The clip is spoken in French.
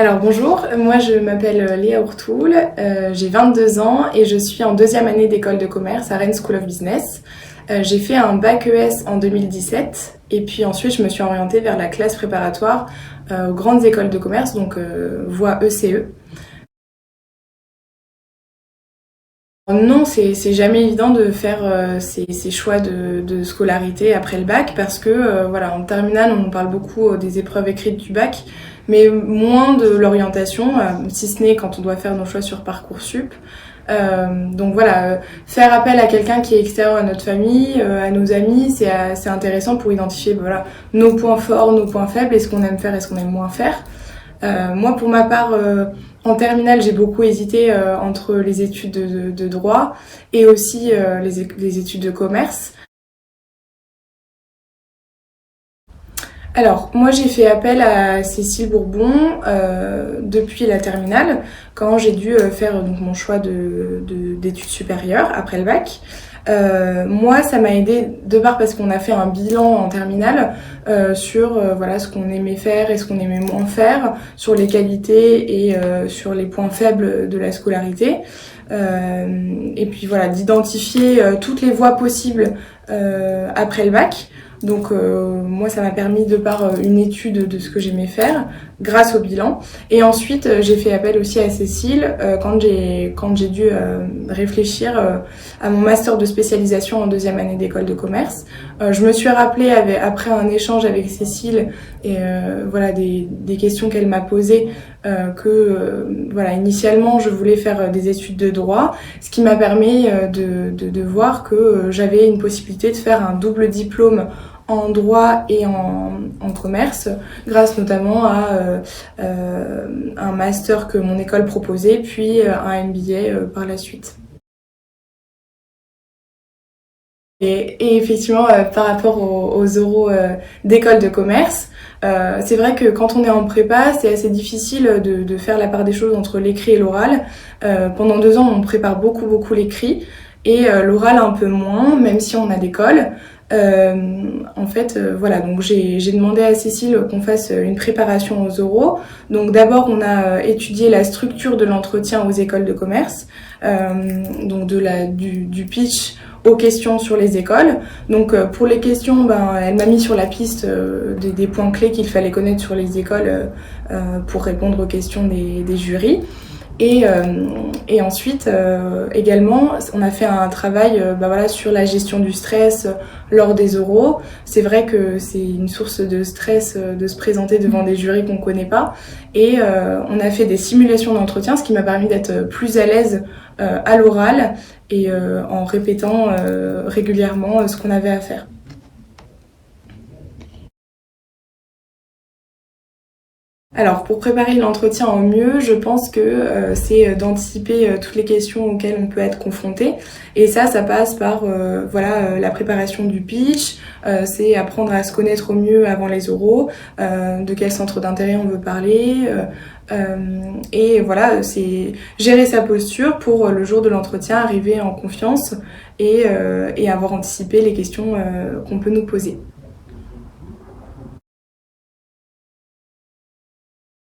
Alors bonjour, moi je m'appelle Léa Ourtoul, j'ai 22 ans et je suis en deuxième année d'école de commerce à Rennes School of Business. J'ai fait un bac ES en 2017 et puis ensuite je me suis orientée vers la classe préparatoire aux grandes écoles de commerce, donc voie ECE. Non, c'est jamais évident de faire ces choix de scolarité après le bac parce que voilà, en terminale on parle beaucoup des épreuves écrites du bac, mais moins de l'orientation, si ce n'est quand on doit faire nos choix sur Parcoursup. Donc voilà, faire appel à quelqu'un qui est extérieur à notre famille, à nos amis, c'est intéressant pour identifier voilà, nos points forts, nos points faibles, et ce qu'on aime faire et ce qu'on aime moins faire. Moi, pour ma part, en terminale, j'ai beaucoup hésité entre les études de droit et aussi les études de commerce. Alors, moi, j'ai fait appel à Cécile Bourbon depuis la terminale, quand j'ai dû faire donc, mon choix d'études supérieures après le bac. Moi, ça m'a aidé de part parce qu'on a fait un bilan en terminale sur voilà ce qu'on aimait faire et ce qu'on aimait moins faire, sur les qualités et sur les points faibles de la scolarité. Et puis voilà, d'identifier toutes les voies possibles après le bac. Donc moi ça m'a permis de par une étude de ce que j'aimais faire grâce au bilan, et ensuite j'ai fait appel aussi à Cécile quand j'ai dû réfléchir à mon master de spécialisation en deuxième année d'école de commerce. Je me suis rappelé après un échange avec Cécile et voilà des questions qu'elle m'a posées que voilà initialement je voulais faire des études de droit, ce qui m'a permis de voir que j'avais une possibilité de faire un double diplôme en droit et en commerce, grâce notamment à un master que mon école proposait, puis un MBA par la suite. Et effectivement, par rapport aux oraux d'école de commerce, c'est vrai que quand on est en prépa, c'est assez difficile de faire la part des choses entre l'écrit et l'oral. Pendant 2 ans, on prépare beaucoup l'écrit et l'oral un peu moins, même si on a des cols. En fait, voilà, donc j'ai demandé à Cécile qu'on fasse une préparation aux oraux. Donc d'abord, on a étudié la structure de l'entretien aux écoles de commerce, donc du pitch aux questions sur les écoles. Donc pour les questions, elle m'a mis sur la piste des points clés qu'il fallait connaître sur les écoles pour répondre aux questions des jurys. Et ensuite, également, on a fait un travail voilà, sur la gestion du stress lors des oraux. C'est vrai que c'est une source de stress de se présenter devant des jurys qu'on ne connaît pas. Et on a fait des simulations d'entretien, ce qui m'a permis d'être plus à l'aise à l'oral et en répétant régulièrement ce qu'on avait à faire. Alors, pour préparer l'entretien au mieux, je pense que c'est d'anticiper toutes les questions auxquelles on peut être confronté. Et ça passe par voilà la préparation du pitch, c'est apprendre à se connaître au mieux avant les oraux, de quel centre d'intérêt on veut parler. Et voilà, c'est gérer sa posture pour le jour de l'entretien, arriver en confiance et avoir anticipé les questions qu'on peut nous poser.